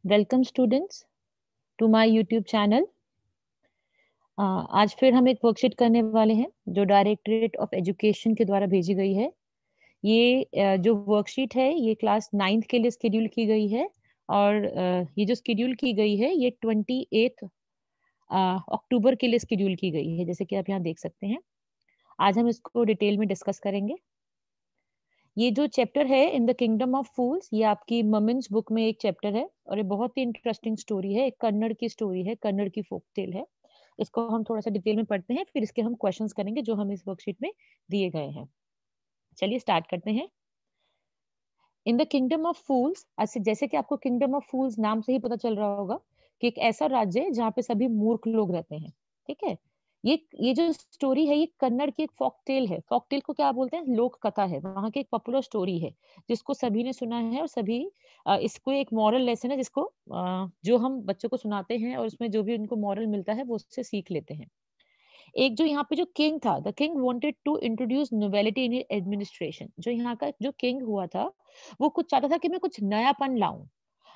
Welcome students to my YouTube channel. आज फिर हम एक वर्कशीट करने वाले हैं जो डायरेक्टरेट ऑफ एजुकेशन के द्वारा भेजी गई है। ये जो वर्कशीट है ये क्लास 9th के लिए शेड्यूल की गई है और ये जो शेड्यूल की गई है ये 28 अक्टूबर के लिए शेड्यूल की गई है, जैसे कि आप यहाँ देख सकते हैं। आज हम इसको डिटेल में डिस्कस करेंगे। ये जो चैप्टर है इन द किंगडम ऑफ फूल्स, ये आपकी ममिन्स बुक में एक चैप्टर है और ये बहुत ही इंटरेस्टिंग स्टोरी है। एक कन्नड़ की स्टोरी है, कन्नड़ की फोक टेल है। इसको हम थोड़ा सा डिटेल में पढ़ते हैं, फिर इसके हम क्वेश्चंस करेंगे जो हम इस वर्कशीट में दिए गए हैं। चलिए स्टार्ट करते हैं। इन द किंगडम ऑफ फूल्स, जैसे कि आपको किंगडम ऑफ फूल्स नाम से ही पता चल रहा होगा कि एक ऐसा राज्य है जहाँ पे सभी मूर्ख लोग रहते हैं। ठीक है। ये जो स्टोरी है ये कन्नड़ की एक फोक टेल है। फोक टेल को क्या बोलते हैं? लोक कथा है, वहाँ की एक पॉपुलर स्टोरी है जिसको सभी ने सुना है और सभी इसको एक मॉरल लेसन है जिसको जो हम बच्चों को सुनाते हैं और उसमें जो भी उनको मॉरल मिलता है वो उससे सीख लेते हैं। एक जो यहाँ पे जो किंग था, the king wanted to introduce novelty in administration. जो यहाँ का जो किंग हुआ था वो कुछ चाहता था कि मैं कुछ नयापन लाऊं।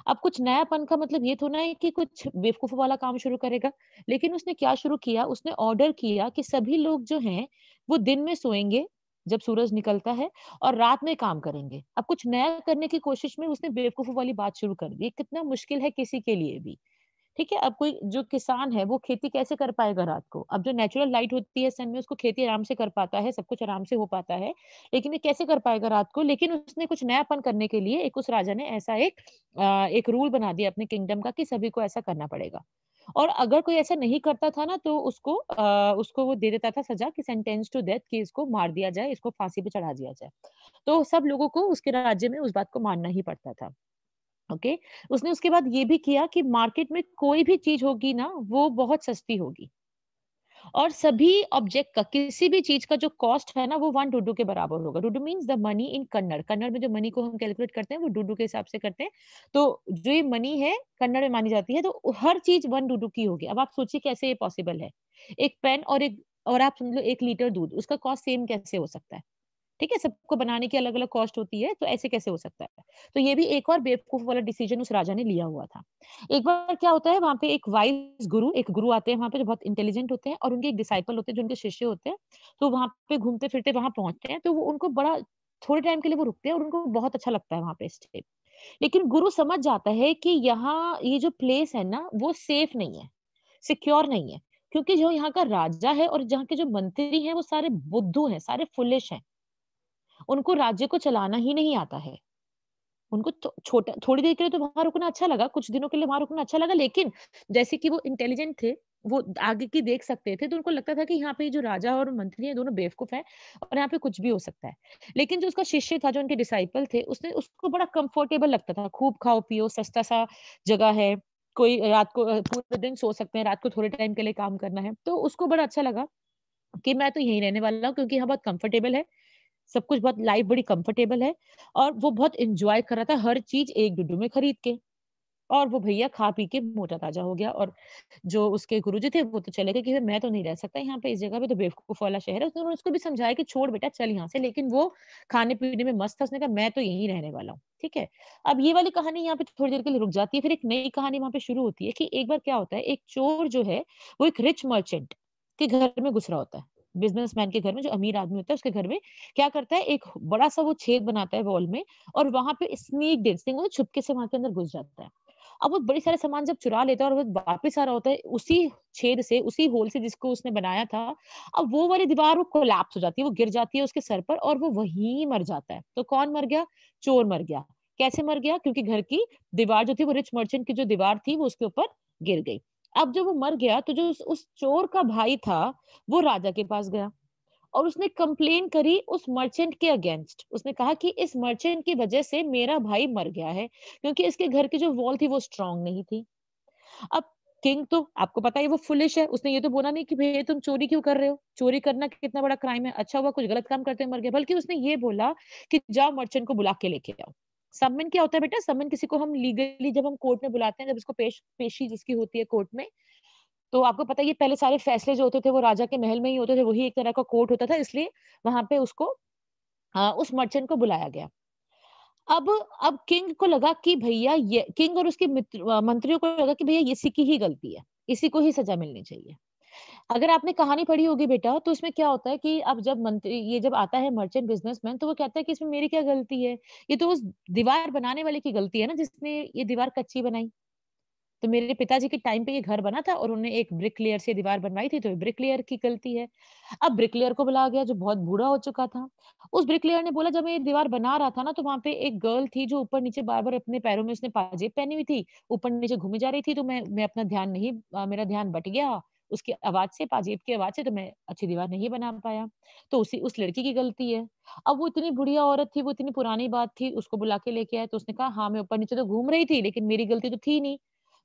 अब कुछ नयापन का मतलब ये थोड़ा है कि कुछ बेवकूफों वाला काम शुरू करेगा, लेकिन उसने क्या शुरू किया, उसने ऑर्डर किया कि सभी लोग जो हैं वो दिन में सोएंगे जब सूरज निकलता है और रात में काम करेंगे। अब कुछ नया करने की कोशिश में उसने बेवकूफों वाली बात शुरू कर दी। ये कितना मुश्किल है किसी के लिए भी। ठीक है। अब कोई जो किसान है वो खेती कैसे कर पाएगा रात को? अब जो नेचुरल लाइट होती है सन में उसको खेती आराम से कर पाता है, सब कुछ आराम से हो पाता है, लेकिन ये कैसे कर पाएगा रात को? लेकिन उसने कुछ नयापन करने के लिए एक उस राजा ने ऐसा एक रूल बना दिया अपने किंगडम का कि सभी को ऐसा करना पड़ेगा। और अगर कोई ऐसा नहीं करता था ना तो उसको वो दे देता था सजा कि सेंटेंस टू डेथ, कि इसको मार दिया जाए, इसको फांसी पे चढ़ा दिया जाए। तो सब लोगों को उसके राज्य में उस बात को मानना ही पड़ता था। ओके। उसने उसके बाद ये भी किया कि मार्केट में कोई भी चीज होगी ना वो बहुत सस्ती होगी और सभी ऑब्जेक्ट का, किसी भी चीज का जो कॉस्ट है ना वो 1 डुडू के बराबर होगा। डुडू means the money in Kannada. Kannada में जो मनी को हम कैलकुलेट करते हैं वो डुडू के हिसाब से करते हैं। तो जो ये मनी है कन्नड़ में मानी जाती है, तो हर चीज 1 डुडू की होगी। अब आप सोचिए कैसे ये पॉसिबल है? एक पेन और आप समझ लो 1 लीटर दूध, उसका कॉस्ट सेम कैसे हो सकता है? ठीक है, सबको बनाने की अलग-अलग कॉस्ट होती है, तो ऐसे कैसे हो सकता है? तो ये भी एक और बेवकूफ वाला डिसीजन उस राजा ने लिया हुआ था। एक बार क्या होता है, वहाँ पे एक गुरु आते हैं वहाँ पे जो बहुत इंटेलिजेंट होते हैं और उनके एक डिसाइपल होते हैं जो उनके शिष्य होते हैं। तो वहाँ पे घूमते-फिरते वहाँ पहुँचते हैं, तो वो उनको बड़ा थोड़े टाइम के लिए वो रुकते हैं और उनको बहुत अच्छा लगता है वहाँ पे स्टे। लेकिन गुरु समझ जाता है कि यहाँ ये जो प्लेस है ना, वो सेफ नहीं है, सिक्योर नहीं है। क्योंकि जो यहाँ का राजा है और जहाँ के जो मंत्री हैं, वो सारे बुद्धू हैं, सारे फूलिश हैं। उनको राज्य को चलाना ही नहीं आता है। उनको तो छोटा थोड़ी देर के लिए तो वहाँ रुकना अच्छा लगा, कुछ दिनों के लिए वहाँ रुकना अच्छा लगा, लेकिन जैसे कि वो इंटेलिजेंट थे, वो आगे की देख सकते थे, तो उनको लगता था कि यहाँ पे जो राजा और मंत्री हैं, दोनों बेवकूफ हैं और यहाँ पे कुछ भी हो सकता है। लेकिन जो उसका शिष्य था, जो उनके डिसाइपल थे, उसने उसको बड़ा कंफर्टेबल लगता था, खूब खाओ-पियो, सस्ता-सा जगह है, कोई रात को पूरे दिन सो सकते हैं, रात को थोड़े टाइम के लिए काम करना है। तो उसको बड़ा अच्छा लगा कि मैं तो यहीं रहने वाला हूँ क्योंकि यहाँ बहुत कंफर्टेबल है। सब कुछ बहुत लाइफ बड़ी कंफर्टेबल है और वो बहुत एन्जॉय कर रहा था हर चीज़ 1 डुडू में खरीद के। और वो भैया खा पी के मोटा-ताजा हो गया और जो उसके गुरुजी थे वो तो चले गए कि मैं तो नहीं रह सकता यहाँ पे, इस जगह पे तो बेवकूफ़ वाला शहर है। उन्होंने उसको भी समझाया कि छोड़ बेटा चल यहाँ से, लेकिन वो खाने-पीने में मस्त था। उसने कहा मैं तो यहीं रहने वाला हूँ। ठीक है? अब ये वाली कहानी यहाँ पे थोड़ी देर के लिए रुक जाती है, फिर एक नई कहानी वहाँ पे शुरू होती है कि एक बार क्या होता है, एक चोर जो है वो एक रिच मर्चेंट के घर में घुस रहा होता है। बिज़नेसमैन के घर में, जो अमीर आदमी होता है उसके घर में क्या करता है, एक बड़ा-सा वो छेद बनाता है वॉल में और वहाँ पे स्नीक डेंसिंग, वो छुपके से वहाँ के अंदर घुस जाता है। अब वो बड़े सारे सामान जब चुरा लेता है और वो वापस आ रहा होता है उसी छेद से, उसी होल से जिसको उसने बनाया था, अब वो वाली दीवार वो कोलैप्स हो जाती है, वो गिर जाती है उसके सर पर और वो वहीं मर जाता है। तो कौन मर गया? चोर मर गया। कैसे मर गया? क्योंकि घर की दीवार जो थी, वो रिच मर्चेंट की जो दीवार थी वो उसके ऊपर गिर गई। अब जब वो मर गया तो जो उस चोर का भाई था, वो राजा के पास गया और उसने कंप्लेन करी उस मर्चेंट के अगेंस्ट। उसने कहा कि इस मर्चेंट की वजह से मेरा भाई मर गया है क्योंकि इसके घर की जो वॉल थी वो स्ट्रांग नहीं थी। अब किंग तो आपको पता है वो फुलिश है, उसने ये तो बोला नहीं कि भैया तुम चोरी क्यों कर रहे हो, चोरी करना कितना बड़ा क्राइम है, अच्छा हुआ कुछ गलत काम करते हुए मर गया, बल्कि उसने ये बोला कि जाओ मर्चेंट को बुला के लेके आओ। सम्मन क्या होता है बेटा? सम्मन किसी को हम लीगली जब हम कोर्ट में बुलाते हैं, जब उसको पेशी जिसकी होती है कोर्ट में, तो आपको पता है ये पहले सारे फैसले जो होते थे वो राजा के महल में ही होते थे, वही एक तरह का कोर्ट होता था, इसलिए वहां पे उसको उस मर्चेंट को बुलाया गया। अब अब किंग को लगा कि भैया ये किंग और उसके मंत्रियों को लगा कि भैया इसी की ही गलती है, इसी को ही सजा मिलनी चाहिए। अगर आपने कहानी पढ़ी होगी बेटा, तो इसमें क्या होता है कि अब जब मंत्री ये जब आता है मर्चेंट बिजनेसमैन, तो वो कहता है कि इसमें मेरी क्या गलती है? ये तो उस दीवार बनाने वाले की गलती है ना, जिसने ये दीवार कच्ची बनाई। तो मेरे पिताजी के टाइम पे ये घर बना था और उन्होंने एक ब्रिकलेयर से दीवार बनवाई थी, तो ये ब्रिकलेयर की गलती है। अब ब्रिकलेयर को बुलाया गया जो बहुत बूढ़ा हो चुका था। उस ब्रिकलेयर ने बोला, जब मैं ये दीवार बना रहा था ना, तो वहाँ पे एक गर्ल थी जो ऊपर-नीचे बार-बार अपने पैरों में उसने पाजेब पहनी हुई थी, ऊपर-नीचे घूमी जा रही थी, तो मैं अपना ध्यान नहीं मेरा ध्यान बट गया उसकी आवाज़ से, पाजेब की आवाज़ से, तो मैं अच्छी दीवार नहीं बना पाया। तो उस लड़की की गलती है। अब वो इतनी बुढ़िया औरत थी, वो इतनी पुरानी बात थी, उसको बुला के लेके आए, तो उसने कहा, "हाँ, मैं ऊपर-नीचे तो घूम रही थी, लेकिन मेरी गलती तो थी नहीं।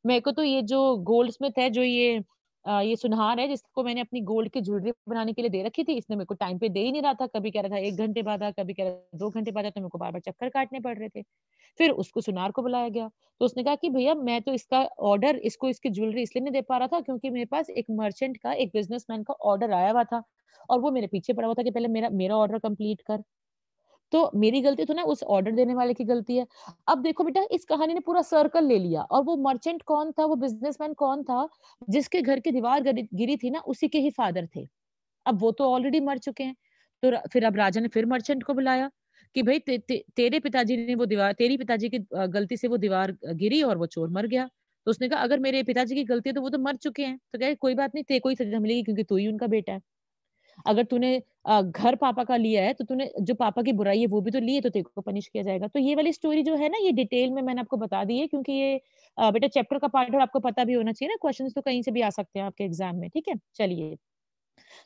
मेरे को तो ये जो गोल्डस्मिथ है, जो ये सुनहार है, जिसको मैंने अपनी गोल्ड की ज्वेलरी बनाने के लिए दे रखी थी, इसने मेरे को टाइम पे दे ही नहीं रहा था। कभी कह रहा था 1 घंटे बाद आ, कभी कह रहा था 2 घंटे बाद आ, तो मेरे को बार-बार चक्कर काटने पड़ रहे थे। फिर उसको सुनार को बुलाया गया, तो उसने कहा कि भैया मैं तो इसका ऑर्डर इसको इसकी ज्वेलरी इसलिए नहीं दे पा रहा था, क्योंकि मेरे पास एक मर्चेंट का, एक बिज़नेसमैन का ऑर्डर आया हुआ था और वो मेरे पीछे पड़ा हुआ था कि पहले मेरा मेरा ऑर्डर कंप्लीट कर। तो मेरी गलती तो ना उस ऑर्डर देने वाले की गलती है। अब देखो बेटा, इस कहानी ने पूरा सर्कल ले लिया और वो मर्चेंट कौन था, वो बिज़नेसमैन कौन था, जिसके घर की दीवार गिरी थी ना, उसी के ही फादर थे। अब वो तो ऑलरेडी मर चुके हैं। तो फिर अब राजा ने फिर मर्चेंट को बुलाया कि भई तेरे पिताजी ने वो दीवार, तेरी पिताजी की गलती से वो दीवार गिरी और वो चोर मर गया। तो उसने कहा, अगर मेरे पिताजी की गलती है तो वो तो मर चुके हैं। तो कहे, कोई बात नहीं, तेरे को ही सज़ा मिलेगी क्योंकि तू ही उनका बेटा है। अगर तूने घर पापा का लिया है, तो तूने जो पापा की बुराई है वो भी तो ली है, तो तेरे को पनिश किया जाएगा। तो ये वाली स्टोरी जो है ना, ये डिटेल में मैंने आपको बता दी है, क्योंकि ये बेटा चैप्टर का पार्ट है और आपको पता भी होना चाहिए ना, क्वेश्चंस तो कहीं से भी आ सकते हैं आपके एग्जाम में, ठीक है? चलिए,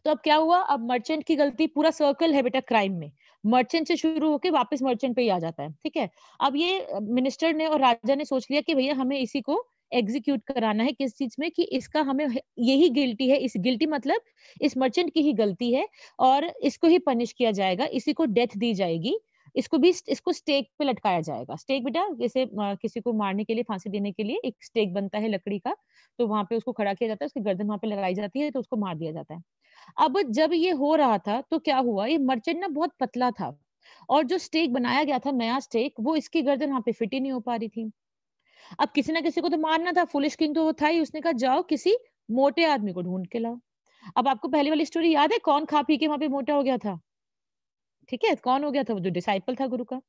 तो अब क्या हुआ, अब मर्चेंट की गलती, पूरा सर्कल है बेटा क्राइम में। मर्चेंट से शुरू होके वापस मर्चेंट पे ही आ जाता है, ठीक है? अब ये मिनिस्टर ने और राजा ने सोच लिया कि भैया हमें इसी को एग्जीक्यूट कराना है, किस चीज़ में, कि इसका हमें यही गिल्टी है, इस गिल्टी मतलब इस मर्चेंट की ही गलती है और इसको ही पनिश किया जाएगा, इसी को डेथ दी जाएगी। इसको स्टेक पे लटकाया जाएगा। स्टेक बेटा जैसे किसी को मारने के लिए, फांसी देने के लिए एक स्टेक बनता है लकड़ी का, तो वहाँ पे उसको खड़ा किया जाता है, उसकी गर्दन वहाँ पे लगाई जाती है, तो उसको मार दिया जाता है। अब जब ये हो रहा था, तो क्या हुआ, ये मर्चेंट ना बहुत पतला था और जो स्टेक बनाया गया था, नया स्टेक, वो इसकी गर्दन वहाँ पे फिट ही नहीं हो पा रही थी। अब किसी ना किसी को तो मारना था, फूलिश किंग तो वो था ही, उसने कहा जाओ किसी मोटे आदमी को ढूँढ के लाओ। अब आपको पहले वाली स्टोरी याद है, कौन खा पी के वहाँ पे मोटा हो गया था? ठीक है? कौन हो गया था? वो जो डिसाइपल था गुरु का।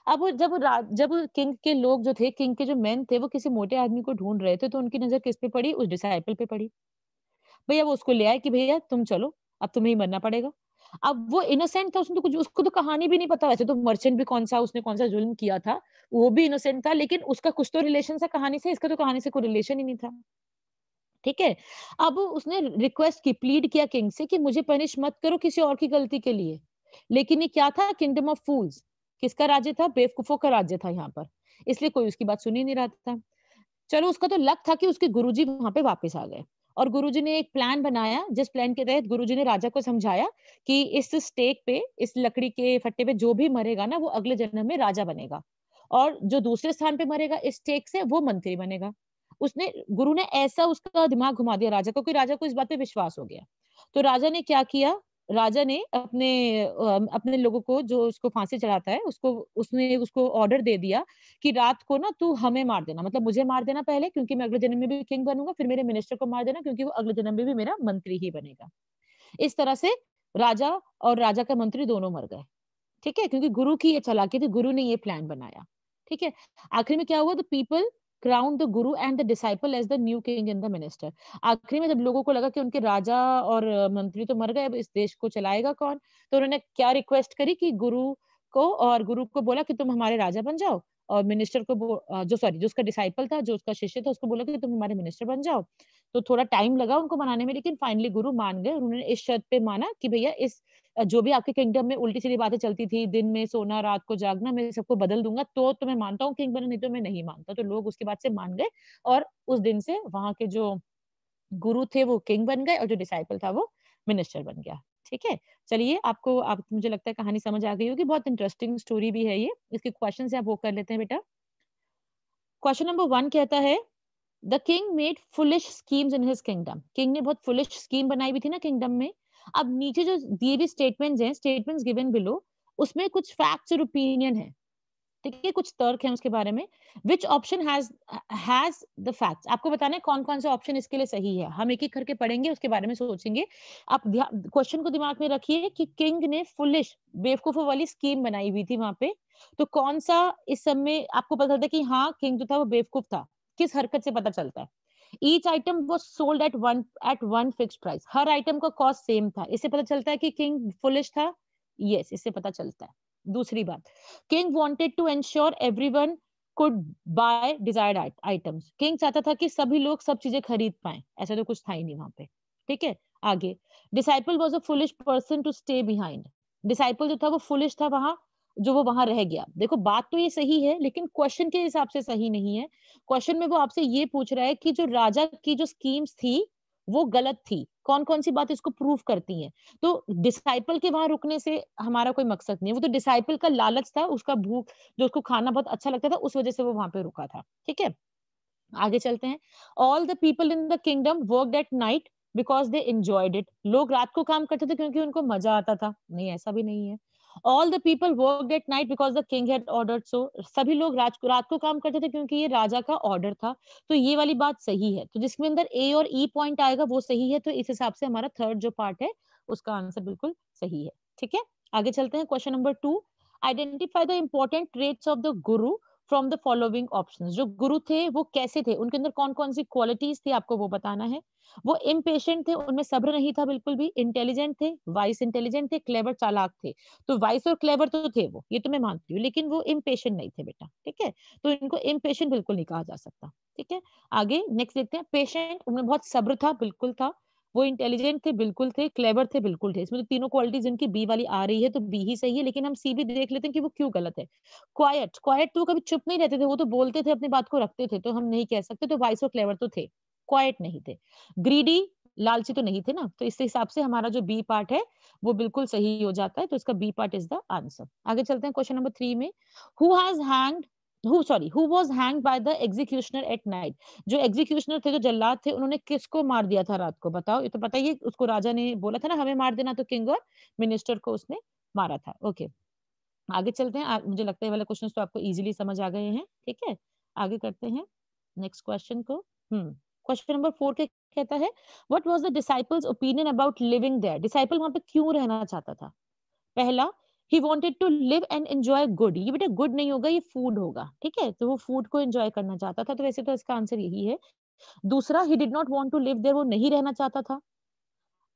अब वो जब किंग के लोग जो थे, किंग के जो मेन थे, वो किसी मोटे आदमी को ढूँढ रहे थे, तो उनकी नज़र किस पे पड़ी? उस डिसाइपल पे पड़ी। भैया वो उसको ले आए कि भैया तुम चलो, अब तुम्हें ही मरना पड़ेगा। अब वो इनोसेंट था, उसने तो कुछ, उसको तो कहानी भी नहीं पता, वैसे तो मर्चेंट भी कौन-सा, उसने कौन-सा जुल्म किया था, वो भी इनोसेंट था, लेकिन उसका कुछ तो रिलेशन था कहानी से, इसका तो कहानी से कोई रिलेशन ही नहीं था। ठीक है? अब उसने रिक्वेस्ट की, प्लीड किया किंग से कि मुझे पनिश मत करो किसी और की गलती के लिए। लेकिन ये क्या था? किंगडम ऑफ फूल्स। किसका राज्य था? बेवकूफों का राज्य था यहाँ पर। इसलिए कोई उसकी बात सुन ही नहीं रहा था। चलो, उसका तो लक था कि उसके गुरुजी वहाँ पे वापस आ गए और गुरुजी ने एक प्लान बनाया, जिस प्लान के तहत गुरुजी ने राजा को समझाया कि इस स्टेक पे, इस लकड़ी के फट्टे पे जो भी मरेगा ना, वो अगले जन्म में राजा बनेगा और जो दूसरे स्थान पे मरेगा इस स्टेक से, वो मंत्री बनेगा। उसने गुरु ने ऐसा उसका दिमाग घुमा दिया राजा को कि राजा को इस बात पे विश्वास हो गया। तो राजा ने क्या किया, राजा ने अपने लोगों को, जो उसको फांसी चढ़ाता है, उसने उसको ऑर्डर दे दिया कि रात को ना तू हमें मार देना, मतलब मुझे मार देना पहले, क्योंकि मैं अगले जन्म में भी किंग बनूंगा, फिर मेरे मिनिस्टर को मार देना क्योंकि वो अगले जन्म में भी मेरा मंत्री ही बनेगा। इस तरह से राजा और राजा का मंत्री दोनों मर गए। ठीक है? क्योंकि गुरु की ये चालाकी थी, गुरु ने ये प्लान बनाया। ठीक है? आखिर में क्या हुआ, the people crown the guru and the disciple as the new king and the minister. आखिरी में जब लोगों को लगा कि उनके राजा और मंत्री तो मर गए, अब इस देश को चलाएगा कौन? तो उन्होंने क्या रिक्वेस्ट करी कि गुरु को बोला कि तुम हमारे राजा बन जाओ और मिनिस्टर को जो उसका डिसाइपल था, जो उसका शिष्य था, उसको बोला कि तुम हमारे मिनिस्टर बन जाओ। तो थोड़ा टाइम लगा उनको मनाने में, लेकिन फाइनली गुरु मान गए। उन्होंने इस शर्त पे माना कि भैया जो भी आपके किंगडम में उल्टी-सीधी बातें चलती थी, दिन में सोना, रात को जागना, मैं सबको बदल दूँगा, तो मैं मानता हूँ किंग बनो, नहीं तो मैं नहीं मानता। तो लोग उसके बाद से मान गए और उस दिन से वहाँ के जो गुरु थे वो किंग बन गए और जो डिसाइपल था वो मिनिस्टर बन गया। ठीक है? चलिए, आप मुझे लगता है कहानी समझ आ गई होगी। बहुत इंटरेस्टिंग स्टोरी भी है ये। इसके क्वेश्चन से आप वो कर लेते हैं बेटा। क्वेश्चन नंबर 1 कहता है, the king made foolish schemes in his kingdom. King ने बहुत फुलिश स्कीम बनाई हुई थी ना किंगडम में। अब नीचे जो दिए हुए स्टेटमेंट्स हैं, स्टेटमेंट्स गिवन बिलो, उसमें कुछ फैक्ट्स और ओपिनियन है। ठीक है, कुछ तर्क हैं उसके बारे में। Which option has the facts, आपको बताना है कौन कौन से ऑप्शन इसके लिए सही है। हम एक एक करके पढ़ेंगे, उसके बारे में सोचेंगे। आप क्वेश्चन को दिमाग में रखिए कि किंग ने फुलिश, बेवकूफों वाली स्कीम बनाई हुई थी वहां पे। तो कौन सा इस सब में आपको पता चलता है कि हाँ किंग जो था वो बेवकूफ था, किस हरकत से पता चलता है। Each item was sold at one fix price, her item का कॉस्ट सेम था, इससे पता चलता है कि किंग फुलिश था। यस, इससे पता चलता है। दूसरी बात, king wanted to ensure everyone could buy desired items, king चाहता था कि सभी लोग सब चीजें खरीद पाएं, ऐसा तो कुछ था ही नहीं वहां पे। ठीक है, आगे, disciple was a foolish person to stay behind, disciple जो था वो फुलिश था वहां, जो वो वहां रह गया। देखो बात तो ये सही है, लेकिन क्वेश्चन के हिसाब से सही नहीं है। क्वेश्चन में वो आपसे ये पूछ रहा है कि जो राजा की जो स्कीम्स थी वो गलत थी, कौन कौन सी बात इसको प्रूव करती हैं। तो डिसाइपल के वहां रुकने से हमारा कोई मकसद नहीं है, वो तो डिसाइपल का लालच था, उसका भूख, जो उसको खाना बहुत अच्छा लगता था, उस वजह से वो वहां पे रुका था। ठीक है, आगे चलते हैं। All the people in the kingdom worked at night because they enjoyed it, लोग रात को काम करते थे क्योंकि उनको मजा आता था। नहीं, ऐसा भी नहीं है। All the people worked at night because the king had ordered so, सभी लोग रात को काम करते थे क्योंकि ये राजा का ऑर्डर था। तो ये वाली बात सही है, तो जिसके अंदर ए और ई पॉइंट आएगा वो सही है। तो इस हिसाब से हमारा थर्ड जो पार्ट है उसका आंसर बिल्कुल सही है। ठीक है, आगे चलते हैं। Question number 2, identify the important traits of the Guru from the following options, जो गुरु थे वो कैसे थे, उनके अंदर कौन कौन सी क्वालिटीज थी, आपको वो बताना है। वो इम्पेशेंट थे, उनमें सब्र नहीं था बिल्कुल भी, इंटेलिजेंट थे, वाइस इंटेलिजेंट थे, क्लेवर चालाक थे। तो वाइस और क्लेवर तो थे वो, ये तो मैं मानती हूँ, लेकिन वो इम्पेशेंट नहीं थे बेटा। ठीक है, तो इनको इम्पेशेंट बिल्कुल नहीं कहा जा सकता। ठीक है, आगे नेक्स्ट देखते हैं। पेशेंट, उनमें बहुत सब्र था, बिल्कुल था। वो इंटेलिजेंट थे, बिल्कुल थे। क्लेवर थे, बिल्कुल थे। इसमें तो तीनों क्वालिटीज जिनकी बी वाली आ रही है, तो बी ही सही है, लेकिन हम सी भी देख लेते हैं कि वो क्यों गलत है। क्वाइट, क्वाइट तो वो कभी चुप नहीं रहते थे, वो तो बोलते थे, अपनी बात को रखते थे, तो हम नहीं कह सकते। तो वाइस और क्लेवर तो थे, क्वाइट नहीं थे। ग्रीडी, लालची तो नहीं थे ना, तो इस हिसाब से हमारा जो बी पार्ट है वो बिल्कुल सही हो जाता है। तो इसका B part is the answer. आगे चलते हैं क्वेश्चन नंबर 3 में। Who has hanged who was hanged by the executioner at night, जो एग्जीक्यूशनर थे, जो जल्लाद थे, उन्होंने किसको मार दिया था रात को, बताओ। ये तो पता ही है, उसको राजा ने बोला था ना हमें मार देना, तो किंग और मिनिस्टर को उसने मारा था। ओके, आगे चलते हैं। मुझे लगता है ये वाले क्वेश्चंस तो आपको इजीली समझ आ गए हैं। ठीक है, आगे करते हैं नेक्स्ट क्वेश्चन को। क्वेश्चन नंबर 4 के कहता है, what was the disciple's opinion about living there, disciple वहां पे क्यों रहना चाहता था। पहला, he wanted to live and enjoy good, ये बेटा गुड नहीं होगा, ये फूड होगा। ठीक है, तो वो फूड को एंजॉय करना चाहता था, तो वैसे तो इसका आंसर यही है। दूसरा, he did not want to live there, वो नहीं रहना चाहता था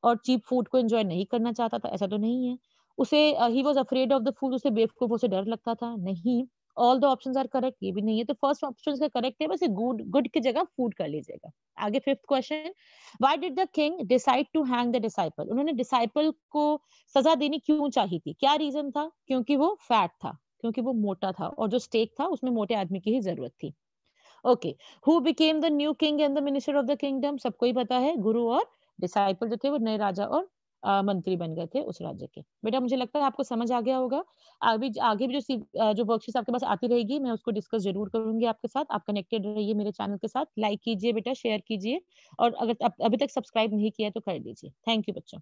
और चीप फूड को एन्जॉय नहीं करना चाहता था, ऐसा तो नहीं है। उसे he was afraid of the food, उसे बेवकूफों से डर लगता था, नहीं। All the options are correct, ये भी नहीं है। तो फर्स्ट ऑप्शन का करेक्ट है, बस ये गुड गुड की जगह फूड कर लीजिएगा। आगे fifth question, why did the king decide to hang the disciple, उन्होंने डिसाइपल को सजा देनी क्यों चाहिए थी, क्या रीजन था। क्योंकि वो फैट था, क्योंकि वो मोटा था, और जो स्टेक था उसमें मोटे आदमी की ही जरूरत थी। Okay, who became the new king and the minister of the kingdom, सबको ही पता है, गुरु और डिसाइपल जो थे वो नए राजा और मंत्री बन गए थे उस राज्य के। बेटा मुझे लगता है आपको समझ आ गया होगा। अभी आगे भी जो वर्कशीट आपके पास आती रहेगी, मैं उसको डिस्कस जरूर करूंगी आपके साथ। आप कनेक्टेड रहिए मेरे चैनल के साथ, लाइक कीजिए बेटा, शेयर कीजिए, और अगर अभी तक सब्सक्राइब नहीं किया है तो कर दीजिए। थैंक यू बच्चों।